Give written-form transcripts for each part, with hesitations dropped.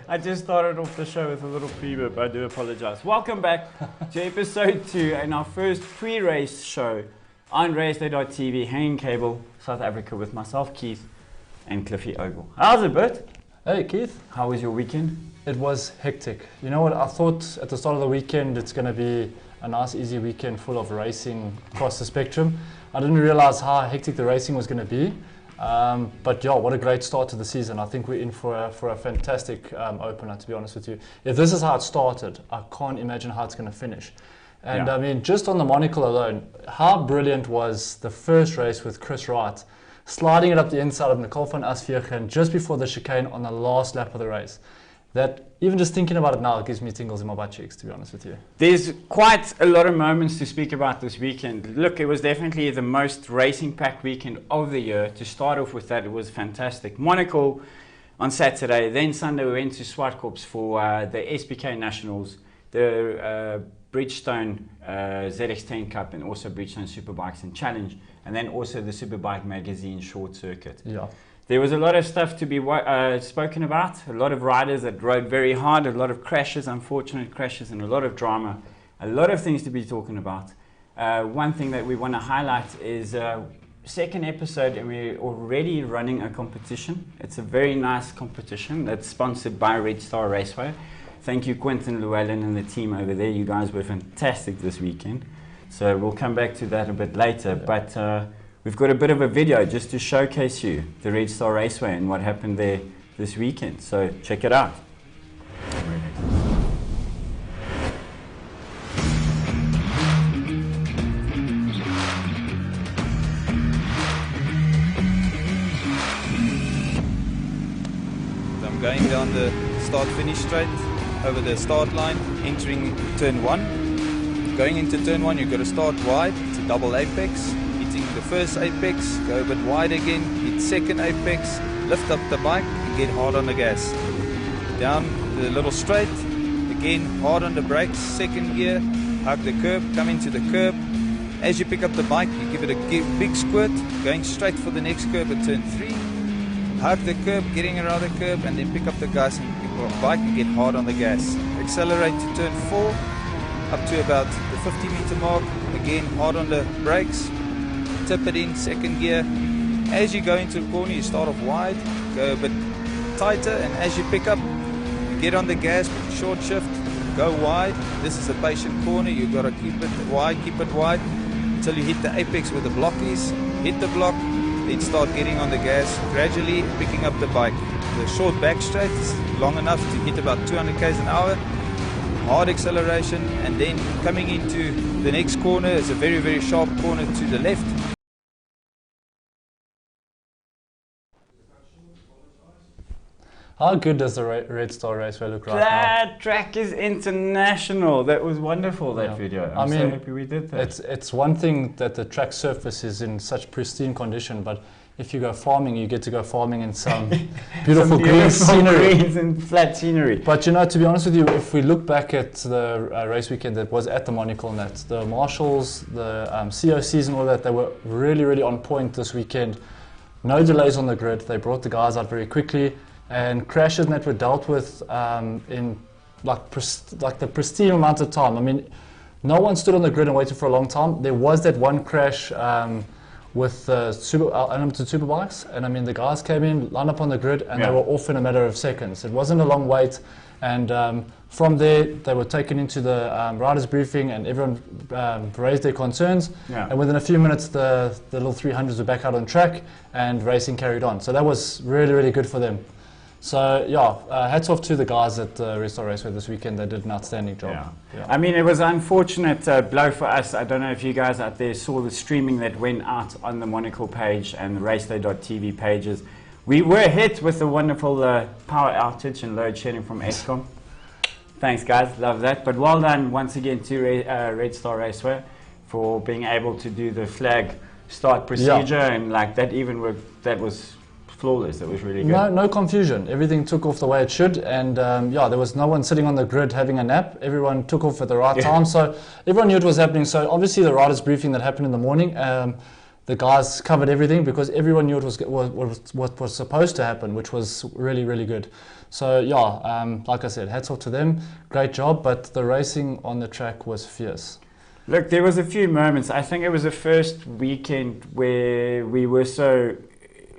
I just started off the show with a little pre-burp. I do apologize. Welcome back to episode 2 and our first pre-race show on RaceDayTV, hanging cable, South Africa, with myself, Keith, and Cliffy Ogle. How's it, Bert? Hey, Keith. How was your weekend? It was hectic. You know what? I thought at the start of the weekend it's going to be a nice, easy weekend full of racing across the spectrum. I didn't realize how hectic the racing was going to be. But yeah, what a great start to the season. I think we're in for a fantastic opener, to be honest with you. If this is how it started, I can't imagine how it's going to finish. And yeah. I mean, just on the Monocle alone, how brilliant was the first race with Chris Wright, sliding it up the inside of Nicole van Asviergen just before the chicane on the last lap of the race. That, even just thinking about it now, it gives me tingles in my butt cheeks, to be honest with you. There's quite a lot of moments to speak about this weekend. Look, it was definitely the most racing-packed weekend of the year. To start off with that, it was fantastic. Monocle on Saturday, then Sunday we went to Swartkorps for the SPK Nationals, the Bridgestone ZX10 Cup, and also Bridgestone Superbikes and Challenge, and then also the Superbike magazine short circuit. Yeah. There was a lot of stuff to be spoken about, a lot of riders that rode very hard, a lot of crashes, unfortunate crashes, and a lot of drama, a lot of things to be talking about. One thing that we want to highlight is second episode, and we're already running a competition. It's a very nice competition that's sponsored by RedSquare Raceway. Thank you, Quentin Llewellyn and the team over there. You guys were fantastic this weekend. So we'll come back to that a bit later. Yeah. But we've got a bit of a video just to showcase you the RedSquare Raceway and what happened there this weekend. So check it out. I'm going down the start-finish straight over the start line, entering turn 1. Going into turn 1, you've got to start wide. It's a double apex. The first apex, go a bit wide again, hit second apex, lift up the bike and get hard on the gas. Down the little straight, again hard on the brakes, second gear, hug the curb, come into the curb. As you pick up the bike, you give it a big squirt, going straight for the next curb at turn 3. Hug the curb, getting around the curb, and then pick up the gas and pick up the bike and get hard on the gas. Accelerate to turn 4, up to about the 50-meter mark, again hard on the brakes. Tip it in, second gear. As you go into the corner, you start off wide, go a bit tighter, and as you pick up, you get on the gas with short shift, go wide. This is a patient corner, you've got to keep it wide until you hit the apex where the block is. Hit the block, then start getting on the gas, gradually picking up the bike. The short back straight is long enough to hit about 200 k's an hour. Hard acceleration, and then coming into the next corner is a very, very sharp corner to the left. How good does the RedSquare Raceway look right now? That track is international. That was wonderful, that video. I'm so happy we did that. It's one thing that the track surface is in such pristine condition, but if you go farming, you get to go farming in some beautiful green scenery. Greens and flat scenery. But you know, to be honest with you, if we look back at the race weekend that was at the Monocle and that, the marshals, the COCs and all that, they were really, really on point this weekend. No delays on the grid. They brought the guys out very quickly. And crashes that were dealt with in like the pristine amount of time. I mean, no one stood on the grid and waited for a long time. There was that one crash with unlimited superbikes, and I mean the guys came in, lined up on the grid, and they were off in a matter of seconds. It wasn't a long wait, and from there they were taken into the riders briefing, and everyone raised their concerns. And within a few minutes, the little 300s were back out on track, and racing carried on. So that was really, really good for them. So yeah, hats off to the guys at RedSquare Raceway this weekend. They did an outstanding job. Yeah. I mean, it was an unfortunate blow for us. I don't know if you guys out there saw the streaming that went out on the Monocle page and the RaceDay.tv pages. We were hit with a wonderful power outage and load shedding from Eskom. Thanks guys, love that. But well done once again to RedSquare Raceway for being able to do the flag start procedure, and like that even worked. That was flawless. That was really good. No confusion. Everything took off the way it should, and there was no one sitting on the grid having a nap. Everyone took off at the right time, so everyone knew it was happening. So obviously the riders briefing that happened in the morning, the guys covered everything because everyone knew what was supposed to happen, which was really, really good. So yeah, like I said, hats off to them. Great job, but the racing on the track was fierce. Look, there was a few moments. I think it was the first weekend where we were so,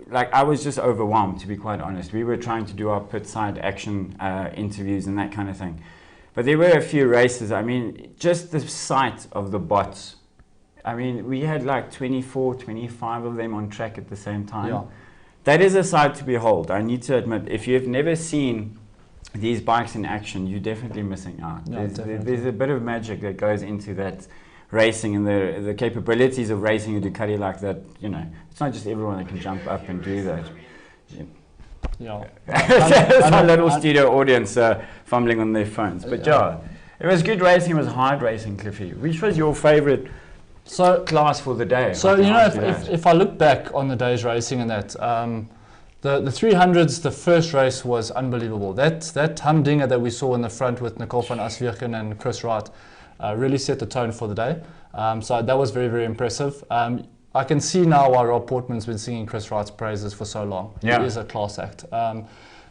like, I was just overwhelmed, to be quite honest. We were trying to do our pit side action interviews and that kind of thing. But there were a few races. I mean, just the sight of the bots. I mean, we had like 24, 25 of them on track at the same time. Yeah. That is a sight to behold. I need to admit, if you've never seen these bikes in action, you're definitely missing out. Yeah, there's a bit of magic that goes into that racing and the capabilities of racing a Ducati like that. You know, it's not just everyone that can jump up and do that. Yeah. It's our little studio audience fumbling on their phones. But yeah, it was good racing. It was hard racing, Cliffy. Which was your favorite class for the day? So, you know, if I look back on the day's racing and that, the 300s, the first race was unbelievable. That humdinger that we saw in the front with Nicole van Aswierken and Chris Wright really set the tone for the day. So that was very, very impressive. I can see now why Rob Portman's been singing Chris Wright's praises for so long. Yeah. He is a class act.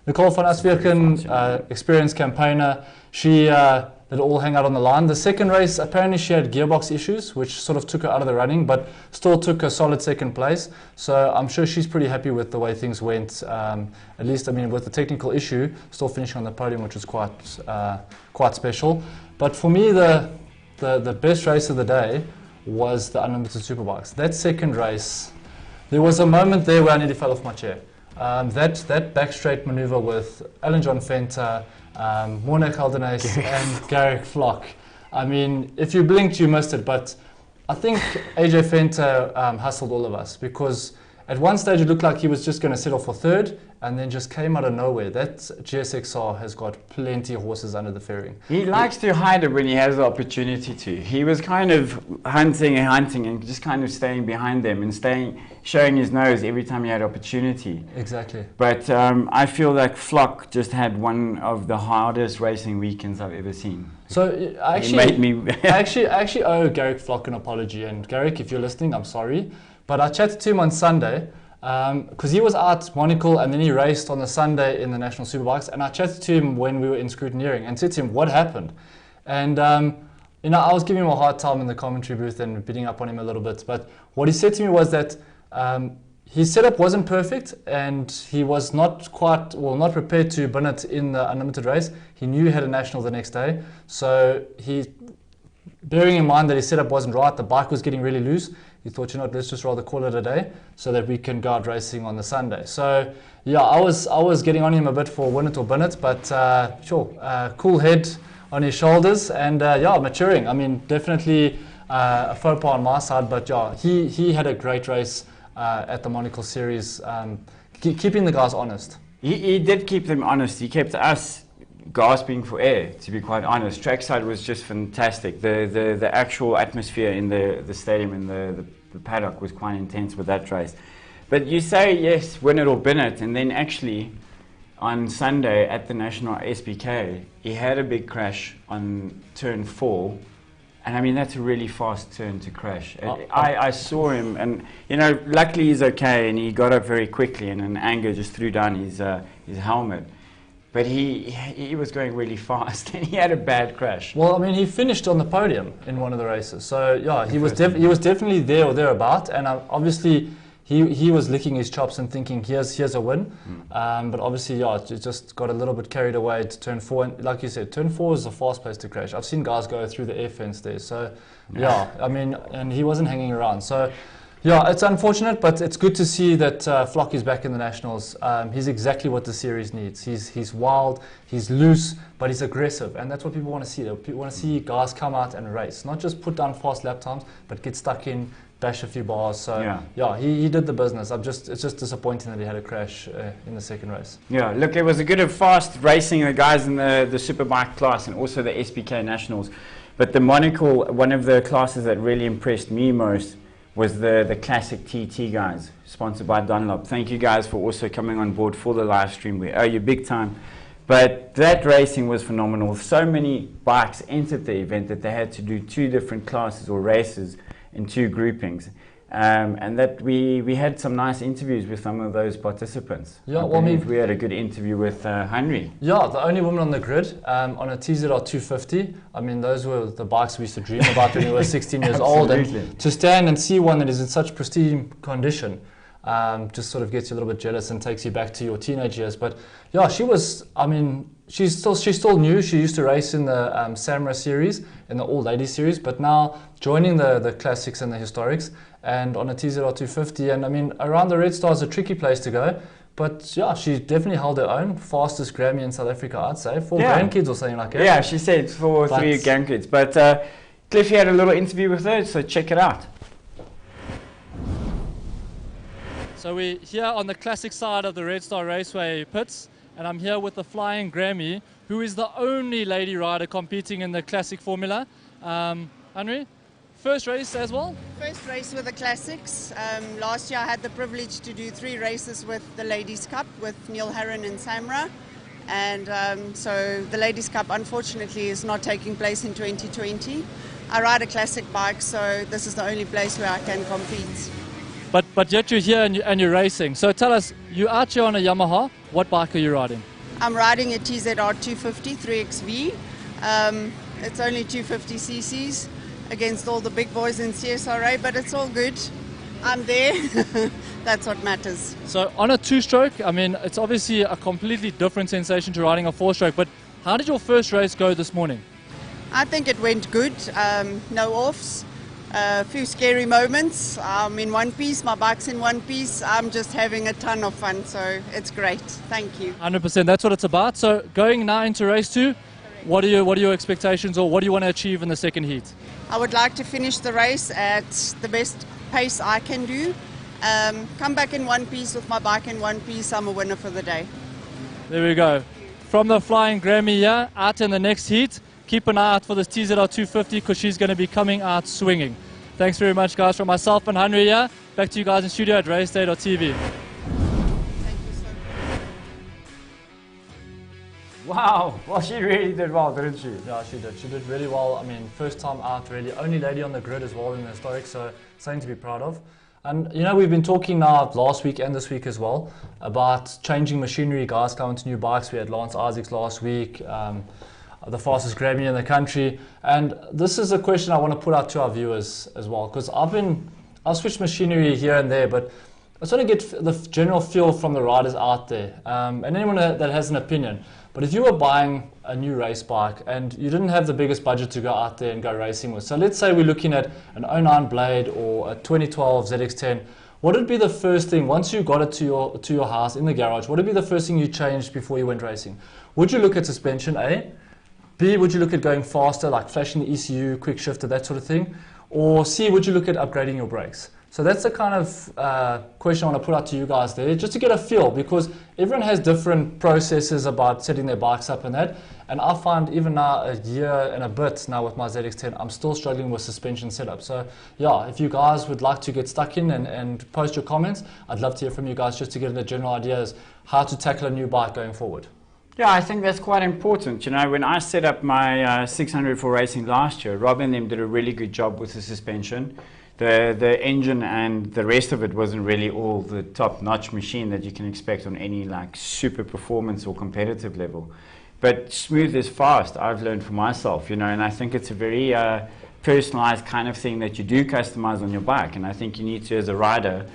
Nicole van Aswierken, experienced campaigner, she let it all hang out on the line. The second race, apparently she had gearbox issues, which sort of took her out of the running, but still took a solid second place. So I'm sure she's pretty happy with the way things went. At least, I mean, with the technical issue, still finishing on the podium, which was quite special. But for me, the best race of the day was the Unlimited Superbikes. That second race, there was a moment there where I nearly fell off my chair. That back straight maneuver with Alan John Venter, Monocle and Garrick Flock. I mean, if you blinked, you missed it. But I think AJ Venter hustled all of us because at one stage it looked like he was just going to settle for third and then just came out of nowhere. That GSXR has got plenty of horses under the fairing. He likes to hide it when he has the opportunity to. He was kind of hunting and just kind of staying behind them and showing his nose every time he had opportunity. Exactly. But I feel like Flock just had one of the hardest racing weekends I've ever seen. So I actually owe Garrick Flock an apology. And Garrick, if you're listening, I'm sorry. But I chatted to him on Sunday because he was out Monocle and then he raced on the Sunday in the National Superbikes. And I chatted to him when we were in scrutineering and said to him, what happened? And you know, I was giving him a hard time in the commentary booth and beating up on him a little bit. But what he said to me was that his setup wasn't perfect and he was not prepared to bin it in the Unlimited race. He knew he had a national the next day. So bearing in mind that his setup wasn't right, the bike was getting really loose, he thought, you know, let's just rather call it a day so that we can go out racing on the Sunday. So yeah, I was getting on him a bit for win it or bin it, but sure, cool head on his shoulders and yeah, maturing. I mean, definitely a faux pas on my side, but yeah, he had a great race at the Monocle series, keeping the guys honest. He did keep them honest. He kept us gasping for air, to be quite honest. Trackside was just fantastic. The actual atmosphere in the stadium and the paddock was quite intense with that race. But you say, yes, win it or bin it, and then actually on Sunday at the National SBK, he had a big crash on turn 4. And I mean, that's a really fast turn to crash. I saw him, and you know, luckily he's okay, and he got up very quickly, and in anger just threw down his helmet. But he was going really fast, and he had a bad crash. Well, I mean, he finished on the podium in one of the races, so yeah, he was definitely there or thereabout, and obviously he was licking his chops and thinking, here's a win. But obviously, yeah, it just got a little bit carried away to turn 4. And like you said, turn 4 is a fast place to crash. I've seen guys go through the air fence there. So yeah, I mean, and he wasn't hanging around. So yeah, it's unfortunate, but it's good to see that Flock is back in the Nationals. He's exactly what the series needs. He's wild, he's loose, but he's aggressive. And that's what people want to see. People want to see guys come out and race. Not just put down fast lap times, but get stuck in, bash a few bars. So yeah, he did the business. It's just disappointing that he had a crash in the second race. Yeah, look, it was a good fast racing, the guys in the Superbike class and also the SBK Nationals. But the Monocle, one of the classes that really impressed me most was the classic TT guys, sponsored by Dunlop. Thank you guys for also coming on board for the live stream. We owe you big time. But that racing was phenomenal. So many bikes entered the event that they had to do 2 different classes or races in 2 groupings. And that we had some nice interviews with some of those participants. Yeah, we had a good interview with Henry. Yeah, the only woman on the grid on a TZR 250. I mean, those were the bikes we used to dream about when we were 16 years old. And to stand and see one that is in such pristine condition just sort of gets you a little bit jealous and takes you back to your teenage years. But yeah, she was, I mean, she's still new. She used to race in the Samurai series, in the all ladies series, but now joining the classics and the historics, and on a TZR 250. And I mean, around the Red Star is a tricky place to go, but yeah, she definitely held her own. Fastest Grammy in South Africa, I'd say. 4 grandkids or something like that. Yeah, she said 3 grandkids. But Cliffy had a little interview with her, so check it out. So we're here on the classic side of the Red Star Raceway pits, and I'm here with the Flying Grammy, who is the only lady rider competing in the classic formula. Henry, first race as well? First race with the classics. Last year I had the privilege to do 3 races with the Ladies Cup with Neil Herron and Samra. And so the Ladies Cup unfortunately is not taking place in 2020. I ride a classic bike, so this is the only place where I can compete. But yet you're here and you're racing. So tell us, you're out here on a Yamaha. What bike are you riding? I'm riding a TZR 250 3XV. It's only 250 cc's against all the big boys in CSRA, but it's all good. I'm there. That's what matters. So on a 2-stroke, I mean, it's obviously a completely different sensation to riding a 4-stroke, but how did your first race go this morning? I think it went good. No offs. A few scary moments. I'm in one piece, my bike's in one piece. I'm just having a ton of fun, so it's great. Thank you. 100%, that's what it's about. So going now into race 2, what are your expectations, or what do you want to achieve in the second heat? I would like to finish the race at the best pace I can do. Come back in one piece with my bike in one piece. I'm a winner for the day. There we go. From the Flying Grammy here, out in the next heat. Keep an eye out for this TZR 250 because she's going to be coming out swinging. Thanks very much, guys. From myself and Henry here, back to you guys in studio at RaceDayTV. Thank you so much. Wow, well, she really did well, didn't she? Yeah, she did. She did really well. I mean, first time out, really. Only lady on the grid as well in the historic, so something to be proud of. And, you know, we've been talking now last week and this week as well about changing machinery, guys coming to new bikes. We had Lance Isaacs last week. The fastest Grammy in the country, and this is a question I want to put out to our viewers as well, because I've switched machinery here and there, but I just want to get the general feel from the riders out there, and anyone that has an opinion. But if you were buying a new race bike and you didn't have the biggest budget to go out there and go racing with, so let's say we're looking at an 09 Blade or a 2012 ZX10, what would be the first thing, once you got it to your house in the garage, what would be the first thing you changed before you went racing? Would you look at suspension, A? B, would you look at going faster, like flashing the ECU, quick shifter, that sort of thing? Or C, would you look at upgrading your brakes? So that's the kind of question I want to put out to you guys there, just to get a feel, because everyone has different processes about setting their bikes up and that. And I find even now, a year and a bit now with my ZX10, I'm still struggling with suspension setup. So yeah, if you guys would like to get stuck in and post your comments, I'd love to hear from you guys just to get a general idea as how to tackle a new bike going forward. Yeah, I think that's quite important. You know, when I set up my 600 for racing last year, Rob and them did a really good job with the suspension. The engine and the rest of it wasn't really all the top-notch machine that you can expect on any like super performance or competitive level. But smooth is fast, I've learned for myself, you know, and I think it's a very personalized kind of thing that you do customize on your bike. And I think you need to, as a rider,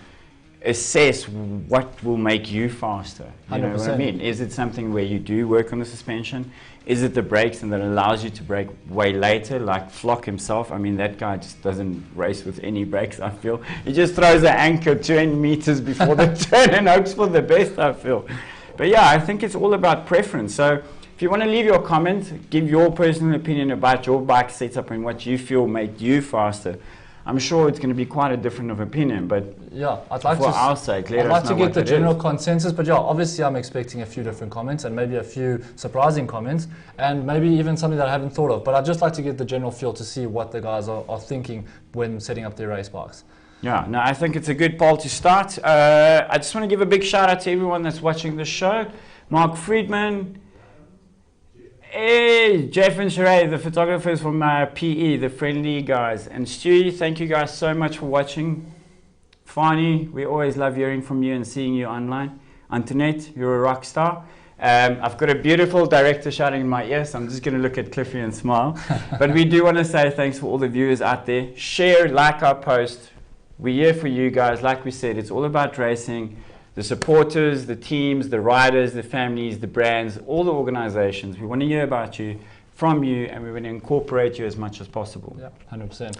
assess what will make you faster. You know what I mean? Is it something where you do work on the suspension? Is it the brakes and that allows you to brake way later, like Flock himself? I mean, that guy just doesn't race with any brakes, I feel. He just throws the anchor 20 meters before the turn and hopes for the best, I feel. But yeah, I think it's all about preference. So if you want to leave your comment, give your personal opinion about your bike setup and what you feel make you faster. I'm sure it's going to be quite a different of opinion, but yeah, I'd like to get the general consensus. But yeah, obviously I'm expecting a few different comments and maybe a few surprising comments and maybe even something that I haven't thought of. But I'd just like to get the general feel to see what the guys are thinking when setting up their race bikes. Yeah, no, I think it's a good poll to start. I just want to give a big shout out to everyone that's watching the show. Mark Friedman. Hey, Jeff and Sheree, the photographers from PE, the friendly guys. And Stewie, thank you guys so much for watching. Fani, we always love hearing from you and seeing you online. Antoinette, you're a rock star. I've got a beautiful director shouting in my ear, so I'm just going to look at Cliffy and smile. But we do want to say thanks for all the viewers out there. Share, like our post. We're here for you guys. Like we said, it's all about racing. The supporters, the teams, the riders, the families, the brands, all the organizations. We want to hear about you, from you, and we want to incorporate you as much as possible. Yeah, 100%.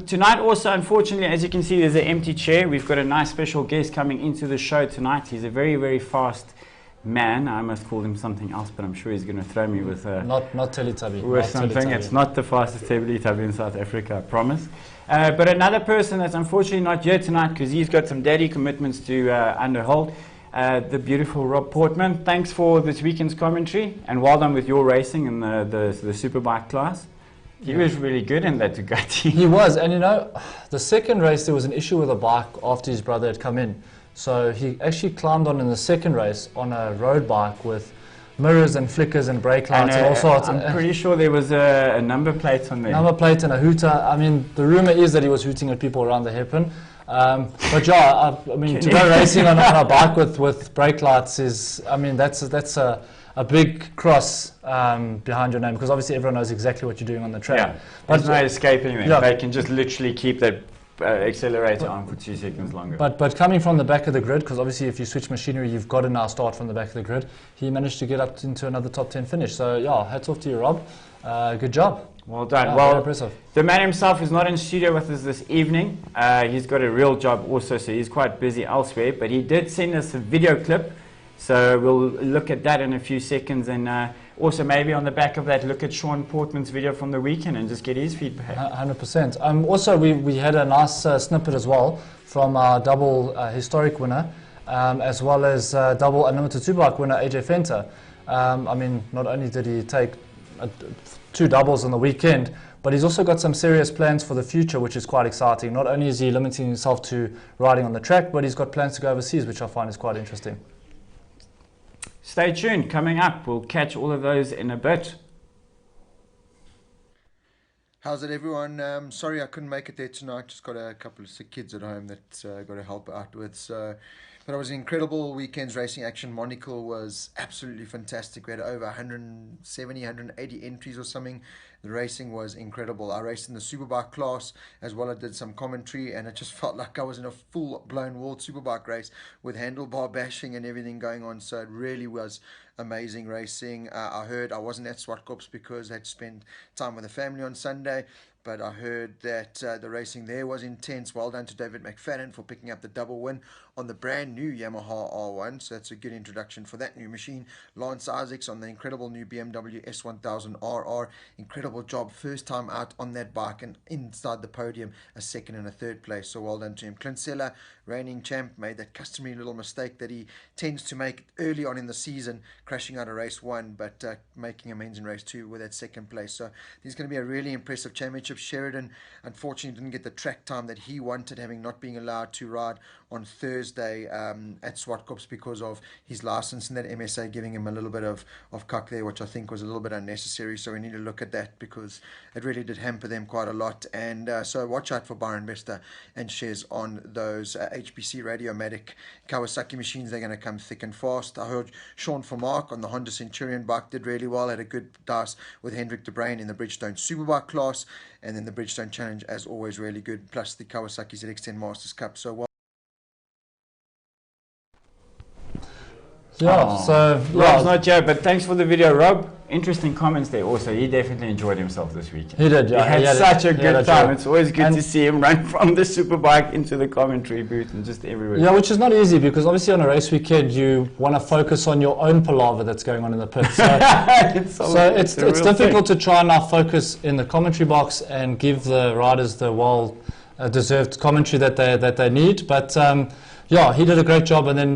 Tonight also, unfortunately, as you can see, there's an empty chair. We've got a nice special guest coming into the show tonight. He's a very, very fast man. I must call him something else, but I'm sure he's going to throw me with not Teletubby. With something. It's not the fastest Teletubby in South Africa, I promise. But another person that's unfortunately not here tonight because he's got some daddy commitments to underhold. The beautiful Rob Portman. Thanks for this weekend's commentary and well done with your racing in the Superbike class. He was really good in that Ducati. He was, and you know, the second race there was an issue with the bike after his brother had come in. So he actually climbed on in the second race on a road bike with mirrors and flickers and brake lights and all sorts. I'm pretty sure there was a number plate on there. Number plate and a hooter. I mean, the rumor is that he was hooting at people around the hairpin. But yeah, I mean, to go racing on a bike with brake lights is, I mean, that's a big cross behind your name because obviously everyone knows exactly what you're doing on the track. Yeah, there's no escaping them. Yeah. They can just literally keep that accelerator on for 2 seconds longer. But coming from the back of the grid, because obviously if you switch machinery, you've got to now start from the back of the grid. He managed to get up into another top 10 finish. So yeah, hats off to you, Rob. Good job. Well done. Yeah, well, impressive. The man himself is not in studio with us this evening. He's got a real job also, so he's quite busy elsewhere. But he did send us a video clip, so we'll look at that in a few seconds, and also maybe on the back of that, look at Sean Portman's video from the weekend and just get his feedback. 100%. Also, we had a nice snippet as well from our double historic winner, as well as double unlimited superbike winner AJ Fenter. I mean, not only did he take 2 doubles on the weekend, but he's also got some serious plans for the future, which is quite exciting. Not only is he limiting himself to riding on the track, but he's got plans to go overseas, which I find is quite interesting. Stay tuned. Coming up, we'll catch all of those in a bit. How's it, everyone? Sorry I couldn't make it there tonight. Just got a couple of sick kids at home that got to help out with. So, but it was an incredible weekend's racing action. Monocle was absolutely fantastic. We had over 170, 180 entries or something. The racing was incredible. I raced in the Superbike class as well. I did some commentary, and it just felt like I was in a full-blown World Superbike race with handlebar bashing and everything going on. So it really was amazing racing. I heard I wasn't at Swartkops because I had to spend time with the family on Sunday. But I heard that the racing there was intense. Well done to David McFadden for picking up the double win on the brand new Yamaha R1. So that's a good introduction for that new machine. Lance Isaacs on the incredible new BMW S1000 RR. Incredible job. First time out on that bike and inside the podium, a second and a third place. So well done to him. Clint Seller, reigning champ, made that customary little mistake that he tends to make early on in the season, crashing out of race 1, but making amends in race 2 with that second place. So there's going to be a really impressive championship. Sheridan unfortunately didn't get the track time that he wanted, having not being allowed to ride on Thursday at Swartkops because of his license and that MSA giving him a little bit of cuck there, which I think was a little bit unnecessary. So we need to look at that because it really did hamper them quite a lot. And so watch out for Byron Bester and shares on those HPC Radiomatic Kawasaki machines. They're going to come thick and fast. I heard Sean Vermaak on the Honda Centurion bike did really well, had a good dice with Hendrik de Bruin in the Bridgestone Superbike class, and then the Bridgestone Challenge as always really good, plus the Kawasaki ZX10 Masters Cup. So well. Yeah, so Rob's not here, but thanks for the video, Rob. Interesting comments there also. He definitely enjoyed himself this weekend. He did, yeah. He had such a good time. It's always good to see him run from the Superbike into the commentary booth and just everywhere. Yeah, which is not easy because obviously on a race weekend you want to focus on your own palaver that's going on in the pit. So, it's difficult to try and now focus in the commentary box and give the riders the well-deserved commentary that they need. But yeah, he did a great job, and then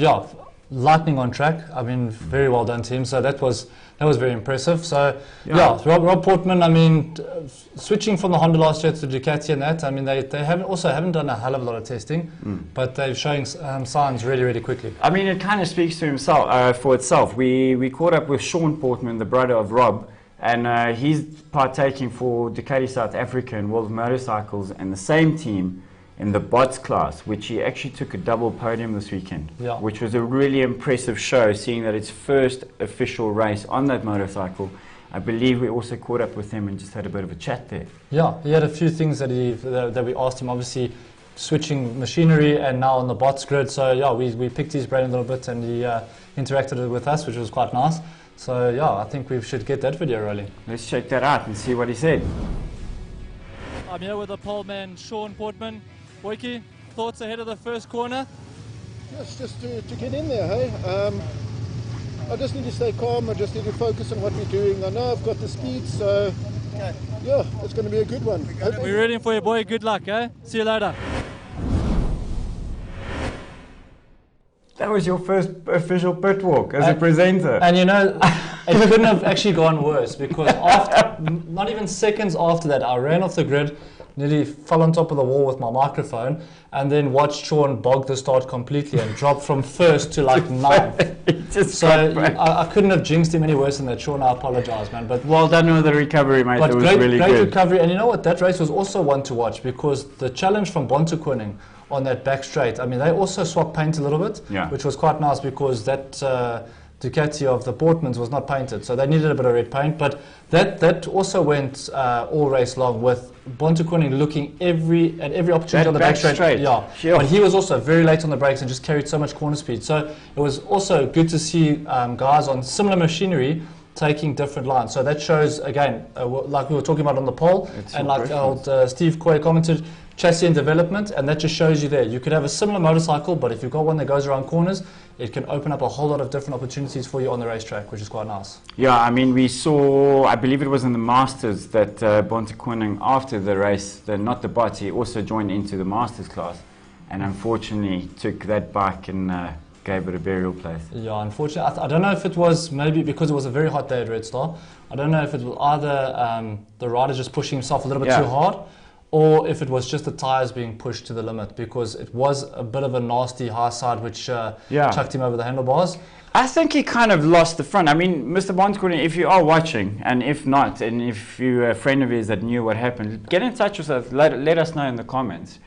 lightning on track. I mean, very well done to him. So that was very impressive. So Rob Portman. I mean, switching from the Honda last year to Ducati and that. I mean, they haven't done a hell of a lot of testing, but they're showing signs really quickly. I mean, it kind of speaks to himself for itself. We caught up with Sean Portman, the brother of Rob, and he's partaking for Ducati South Africa and World Motorcycles and the same team in the bots class, which he actually took a double podium this weekend, Yeah. which was a really impressive show, seeing that it's first official race on that motorcycle. I believe we also caught up with him and just had a bit of a chat there. Yeah, he had a few things that that we asked him, obviously switching machinery and now on the bots grid. So yeah, we picked his brain a little bit and he interacted with us, which was quite nice. So yeah, I think we should get that video rolling. Let's check that out and see what he said. I'm here with the pole man, Sean Portman. Boykie, thoughts ahead of the first corner? Yes, just to get in there, hey. I just need to stay calm. I just need to focus on what we're doing. I know I've got the speed, so yeah, it's going to be a good one. We're rooting for you, boy. Good luck, eh? See you later. That was your first official pit walk as a presenter. And you know, it couldn't have actually gone worse, because after, not even seconds after that, I ran off the grid, nearly fell on top of the wall with my microphone, and then watched Sean bog the start completely and drop from first to like ninth. So I couldn't have jinxed him any worse than that. Sean, I apologize, man. But well done with the recovery, mate. But it was great, really great good. recovery. And you know what? That race was also one to watch, because the challenge from Botha on that back straight, I mean, they also swapped paint a little bit, Yeah. which was quite nice, because that Ducati of the Portmans was not painted, so they needed a bit of red paint. But that also went all race long, with Botha looking at every opportunity on the back straight. Yeah, Sure. but he was also very late on the brakes and just carried so much corner speed. So it was also good to see guys on similar machinery taking different lines. So that shows, again, like we were talking about on the pole, It's and so like preference. old Steve Coy commented, chassis and development, and that just shows you there. You could have a similar motorcycle, but if you've got one that goes around corners, it can open up a whole lot of different opportunities for you on the racetrack, which is quite nice. Yeah, I mean, we saw, I believe it was in the Masters that Botha after the race, not the bot, he also joined into the Masters class, and unfortunately took that bike and gave it a burial place. Yeah, unfortunately, I don't know if it was maybe because it was a very hot day at Red Star. I don't know if it was either the rider just pushing himself a little bit too hard, or if it was just the tyres being pushed to the limit, because it was a bit of a nasty high side which chucked him over the handlebars. I think he kind of lost the front. I mean, Mr. Botha, if you are watching, and if not, and if you're a friend of his that knew what happened, get in touch with us, let us know in the comments.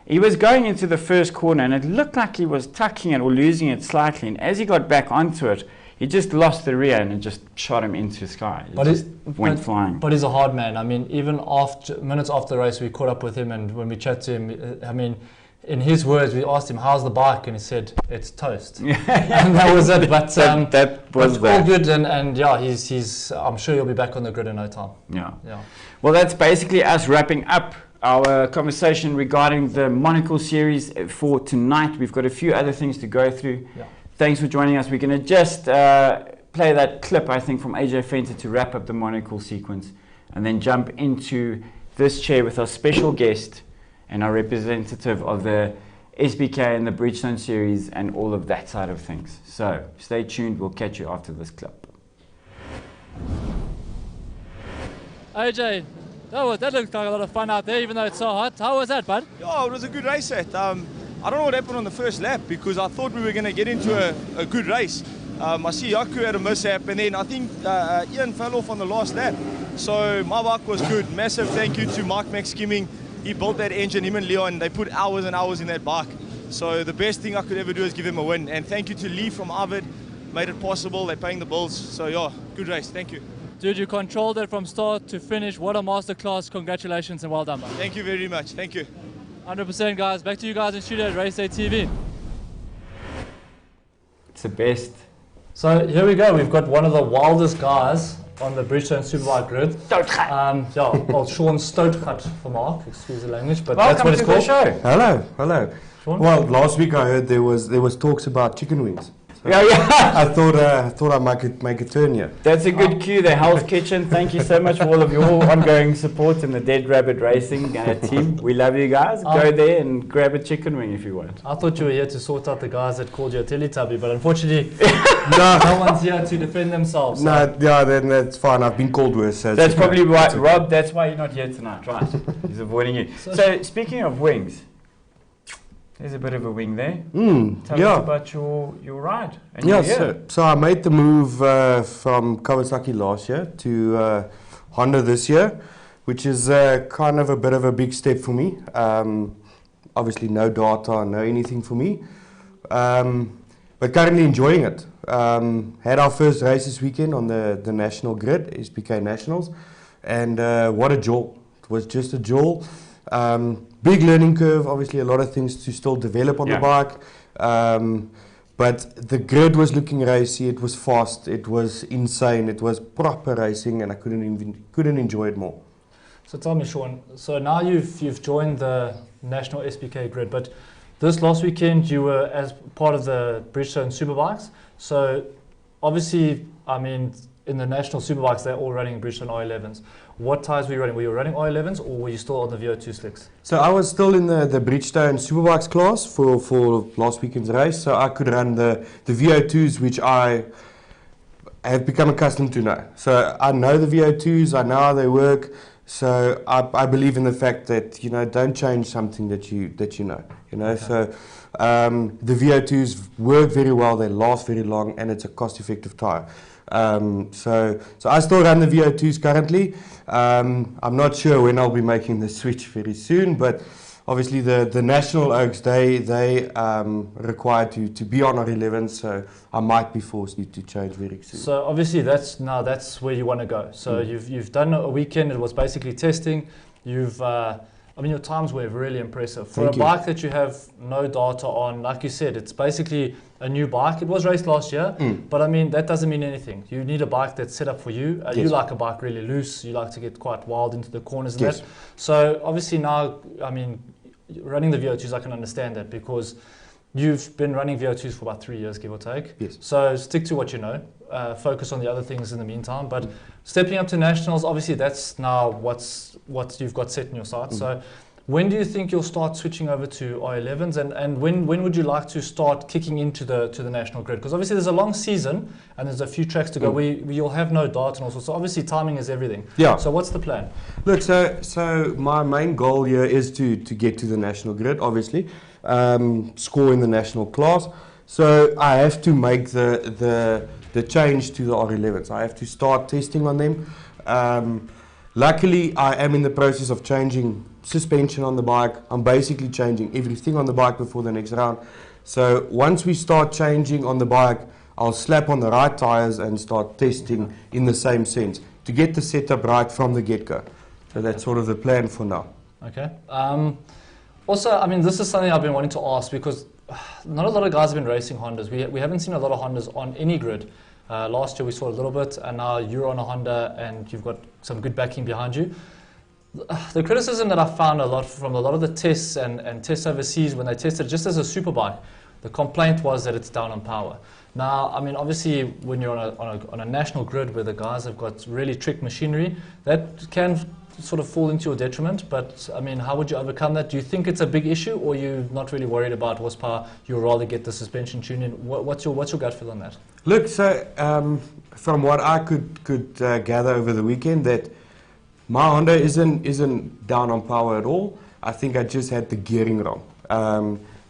He was going into the first corner and it looked like he was tucking it or losing it slightly, and as he got back onto it, he just lost the rear and it just shot him into the sky. Went flying. But he's a hard man. I mean, even minutes after the race, we caught up with him, and when we chat to him, I mean, in his words, we asked him, how's the bike? And he said, it's toast. And that was it. But that was all good, and yeah, he's I'm sure he'll be back on the grid in no time. Yeah. Yeah. Well, that's basically us wrapping up our conversation regarding the Monocle series for tonight. We've got a few other things to go through. Yeah. Thanks for joining us. We're going to just play that clip, I think, from AJ Fenter to wrap up the Monocle sequence, and then jump into this chair with our special guest and our representative of the SBK and the Bridgestone series and all of that side of things. So stay tuned. We'll catch you after this clip. AJ, that looked like a lot of fun out there, even though it's so hot. How was that, bud? Yeah, it was a good race set. I don't know what happened on the first lap, because I thought we were going to get into a good race. I see Yaku had a mishap, and then I think Ian fell off on the last lap. So my bike was good. Massive thank you to Mike Max Skimming. He built that engine, him and Leon. They put hours and hours in that bike. So the best thing I could ever do is give him a win. And thank you to Lee from Arvid. Made it possible. They're paying the bills. So yeah, good race. Thank you. Dude, you controlled it from start to finish. What a masterclass. Congratulations and well done, man. Thank you very much. Thank you. 100%, guys. Back to you guys in studio at RaceDayTV. It's the best. So here we go. We've got one of the wildest guys on the Bridgestone Superbike grid. Well, Sean Stoutgat for Mark, excuse the language, but Welcome that's what it's to the called. show. Hello. Sean? Well, last week I heard there was talks about chicken wings. So Yeah. I thought I might make a turn here. That's a good cue, the Hell's Kitchen. Thank you so much for all of your ongoing support in the Dead Rabbit Racing team. We love you guys. Go there and grab a chicken wing if you want. I thought you were here to sort out the guys that called you a Teletubby, but unfortunately, no one's here to defend themselves. No, yeah, then that's fine. I've been called worse. So That's it's probably okay. why, It's okay. Rob, that's why you're not here tonight, right? He's avoiding you. So speaking of wings, there's a bit of a wing there. Tell us about your ride. And Yeah, your year. so I made the move from Kawasaki last year to Honda this year, which is kind of a bit of a big step for me. obviously no data, no anything for me. But currently enjoying it. Had our first race this weekend on the national grid, SPK Nationals, and what a jewel. It was just a jewel. Big learning curve, obviously a lot of things to still develop on the bike. But the grid was looking racy, it was fast, it was insane, it was proper racing, and I couldn't enjoy it more. So tell me, Sean, so now you've joined the national SPK grid, but this last weekend you were as part of the Bridgestone Superbikes. So obviously, I mean, in the national Superbikes, they're all running Bridgestone R11s. What tyres were you running? Were you running R11s or were you still on the VO2 slicks? So I was still in the Bridgestone Superbikes class for last weekend's race, so I could run the VO2s, which I have become accustomed to now. So I know the VO2s, I know how they work. So I believe in the fact that, you know, don't change something that you know. Okay. So the VO2s work very well, they last very long, and it's a cost-effective tyre. So I still run the VO2s currently. I'm not sure when I'll be making the switch very soon, but obviously the national Oaks, they require to be on R11, so I might be forced to change very soon. So obviously that's where you want to go. So you've done a weekend, it was basically testing. I mean, your times were really impressive. For a bike that you have no data on, like you said, it's basically a new bike. It was raced last year, but I mean, that doesn't mean anything. You need a bike that's set up for you. You like a bike really loose. You like to get quite wild into the corners and that. So obviously now, I mean, running the VO2s, I can understand that because you've been running VO2s for about 3 years, give or take. Yes. So stick to what you know. Focus on the other things in the meantime. But stepping up to nationals, obviously that's now what you've got set in your sights. So when do you think you'll start switching over to R11s, and when would you like to start kicking into the national grid? Because obviously there's a long season and there's a few tracks to go. You'll have no data and also. So obviously timing is everything. Yeah. So what's the plan? Look, so my main goal here is to get to the national grid, obviously, score in the national class. So I have to make the change to the R11s. I have to start testing on them. Luckily, I am in the process of changing suspension on the bike. I'm basically changing everything on the bike before the next round. So once we start changing on the bike, I'll slap on the right tires and start testing in the same sense to get the setup right from the get-go. So that's sort of the plan for now. Okay. Also, I mean, this is something I've been wanting to ask because not a lot of guys have been racing Hondas. We haven't seen a lot of Hondas on any grid. Last year we saw a little bit, and now you're on a Honda and you've got some good backing behind you. The criticism that I found from a lot of the tests and tests overseas when they tested just as a superbike, the complaint was that it's down on power. Now, I mean, obviously, when you're on a national grid where the guys have got really trick machinery, that can sort of fall into your detriment. But I mean, how would you overcome that? Do you think it's a big issue, or you're not really worried about horsepower? You'd rather get the suspension tuned in. What's your gut feel on that? Look, so from what I could gather over the weekend, that my Honda isn't down on power at all. I think I just had the gearing wrong.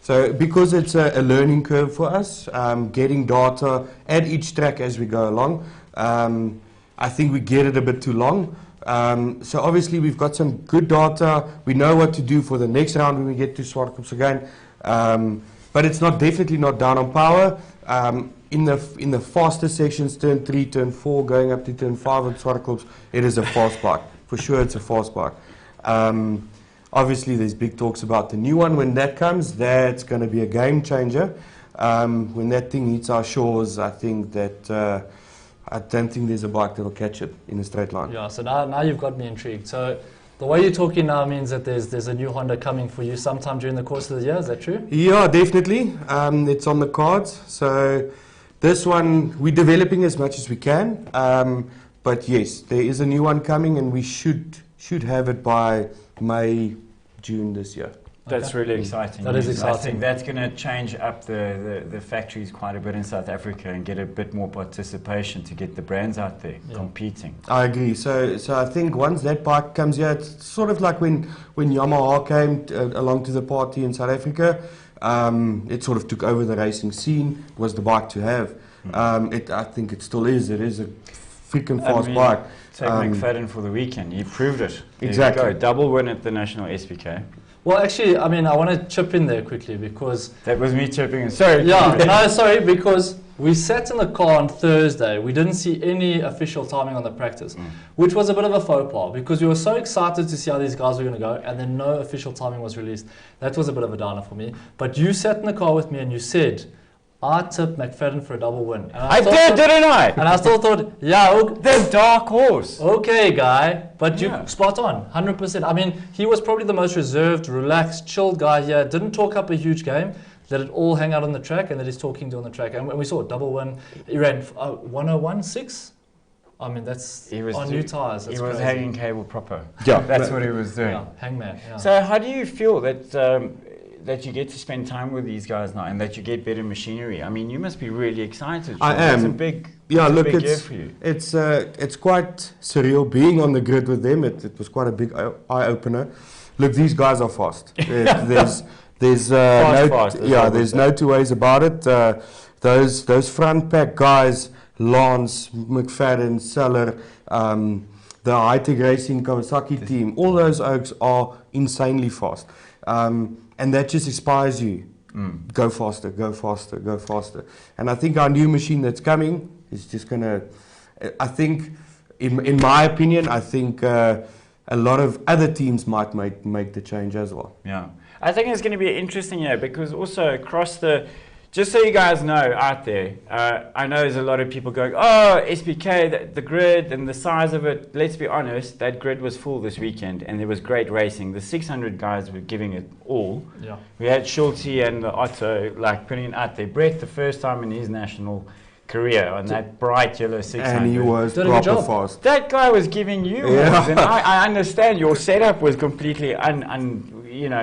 So because it's a learning curve for us, getting data at each track as we go along, I think we get it a bit too long. So obviously we've got some good data. We know what to do for the next round when we get to Swartkops again. But it's definitely not down on power. In the faster sections, turn 3, turn 4, going up to turn 5 on Swartkops, it is a fast bike. For sure it's a fast bike. Obviously there's big talks about the new one. When that comes, that's going to be a game changer. When that thing hits our shores, I think that I don't think there's a bike that will catch it in a straight line. Yeah, so now you've got me intrigued. So the way you're talking now means that there's a new Honda coming for you sometime during the course of the year, is that true? Yeah, definitely. It's on the cards. So this one, we're developing as much as we can. But yes, there is a new one coming, and we should have it by May, June this year. That's really exciting. That is exciting. I think that's going to change up the factories quite a bit in South Africa and get a bit more participation to get the brands out there competing. I agree. So I think once that bike comes here, it's sort of like when Yamaha came along to the party in South Africa. It sort of took over the racing scene. It was the bike to have. I think it still is. It is a freaking fast bike. Take McFadden for the weekend. He proved it. Exactly. There you go. Double win at the National SPK. Well, actually, I mean, I want to chip in there quickly because... That was me chipping in. Sorry. Yeah, no, sorry, because we sat in the car on Thursday. We didn't see any official timing on the practice, which was a bit of a faux pas because we were so excited to see how these guys were going to go, and then no official timing was released. That was a bit of a downer for me. But you sat in the car with me and you said, I tipped McFadden for a double win. And I did, didn't I? And I still thought, yeah, okay, the dark horse. Okay, guy, but you spot on, 100%. I mean, he was probably the most reserved, relaxed, chilled guy here. Didn't talk up a huge game. Let it all hang out on the track, and that he's talking to on the track. And we saw a double win. He ran 101.6. I mean, that's on new tyres. He was hanging cable proper. Yeah, that's what he was doing. Yeah, hangman. Yeah. So, how do you feel that that you get to spend time with these guys now, and that you get better machinery? I mean, you must be really excited. I am. It's a big, look, big year for you. It's quite surreal being on the grid with them. It was quite a big eye opener. Look, these guys are fast. There's no two ways about it. Those front pack guys, Lance, McFadden, Seller, the high-tech racing Kawasaki team, all those oaks are insanely fast. And that just inspires you. Go faster, go faster, go faster. And I think our new machine that's coming is just going to, I think, in my opinion, I think a lot of other teams might make the change as well. Yeah. I think it's going to be interesting here because also across the, just so you guys know out there, I know there's a lot of people going, oh, SPK, the grid and the size of it. Let's be honest, that grid was full this weekend and there was great racing. The 600 guys were giving it all. Yeah. We had Schulte and the Otto like putting it out there. Brett, the first time in his national career on that bright yellow 600. And he was proper fast. That guy was giving you orders, and I understand your setup was completely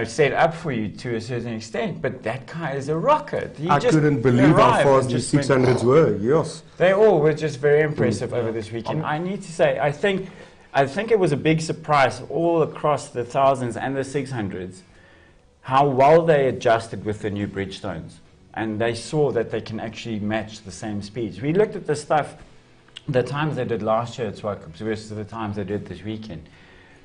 set up for you to a certain extent, but that guy is a rocket. I couldn't believe how fast the 600s were. Yes, they all were just very impressive over this weekend. I need to say, I think it was a big surprise all across the thousands and the 600s how well they adjusted with the new Bridgestones. And they saw that they can actually match the same speeds. We looked at the stuff, the times they did last year at Swaai versus the times they did this weekend.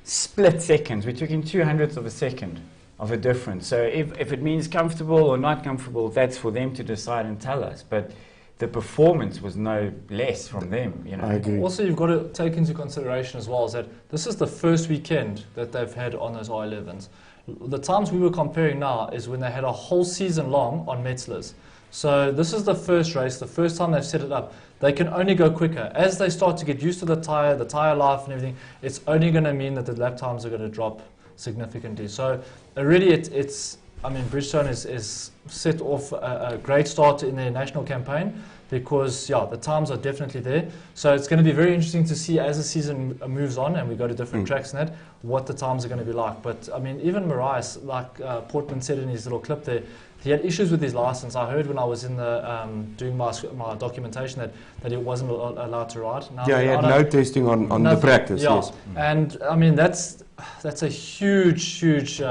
Split seconds. We took in 200ths of a second of a difference. So if it means comfortable or not comfortable, that's for them to decide and tell us. But the performance was no less from them. I agree. Also, you've got to take into consideration as well is that this is the first weekend that they've had on those R11s. The times we were comparing now is when they had a whole season long on Metzlers. So this is the first race, the first time they've set it up. They can only go quicker. As they start to get used to the tyre life and everything, it's only going to mean that the lap times are going to drop significantly. So really it's I mean, Bridgestone is set off a great start in their national campaign because, the times are definitely there. So it's going to be very interesting to see as the season moves on and we go to different tracks and that, what the times are going to be like. But, I mean, even Marias, like Portman said in his little clip there, he had issues with his license. I heard when I was in the doing my documentation that he wasn't allowed to ride. Now he had no testing on the practice, yes. And, I mean, that's a huge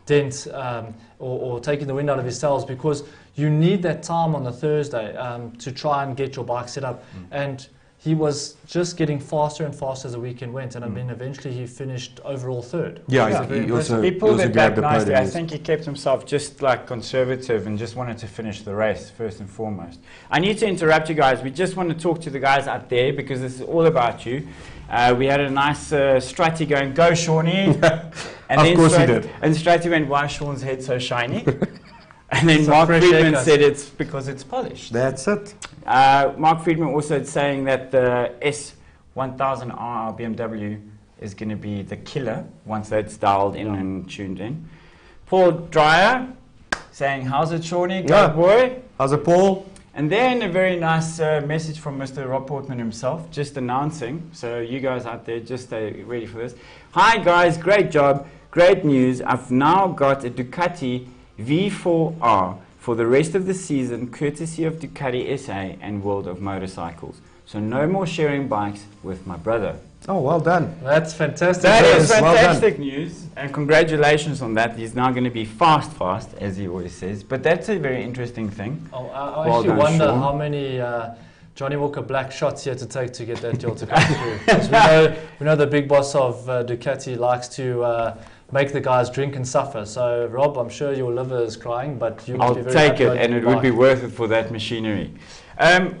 dent or taking the wind out of his sails because you need that time on the Thursday to try and get your bike set up. And he was just getting faster and faster as the weekend went, and I mean, eventually he finished overall third. He pulled it back nicely. I think he kept himself just like conservative and just wanted to finish the race first and foremost. I need to interrupt you guys. We just want to talk to the guys out there because this is all about you. We had a nice Stratty going, go Shawnee. And of course he did. And Stratty went, why is Sean's head so shiny? And then Mark Friedman said it's because it's polished. That's it. Mark Friedman also saying that the S1000R BMW is going to be the killer once that's dialed in and tuned in. Paul Dreyer saying, how's it, Shawnee? Good boy. How's it, Paul? And then a very nice message from Mr. Rob Portman himself, just announcing. So you guys out there, just stay ready for this. Hi guys, great job, great news. I've now got a Ducati V4R for the rest of the season, courtesy of Ducati SA and World of Motorcycles. So no more sharing bikes with my brother. Oh, well done. That's fantastic. That is fantastic news, and congratulations on that. He's now going to be fast, as he always says. But that's a very interesting thing. I actually wonder how many Johnny Walker Black shots he had to take to get that deal to come through. Because we know the big boss of Ducati likes to make the guys drink and suffer. So Rob, I'm sure your liver is crying, but you must I'll be very take happy it, owning and your it would be bike. worth it for that machinery.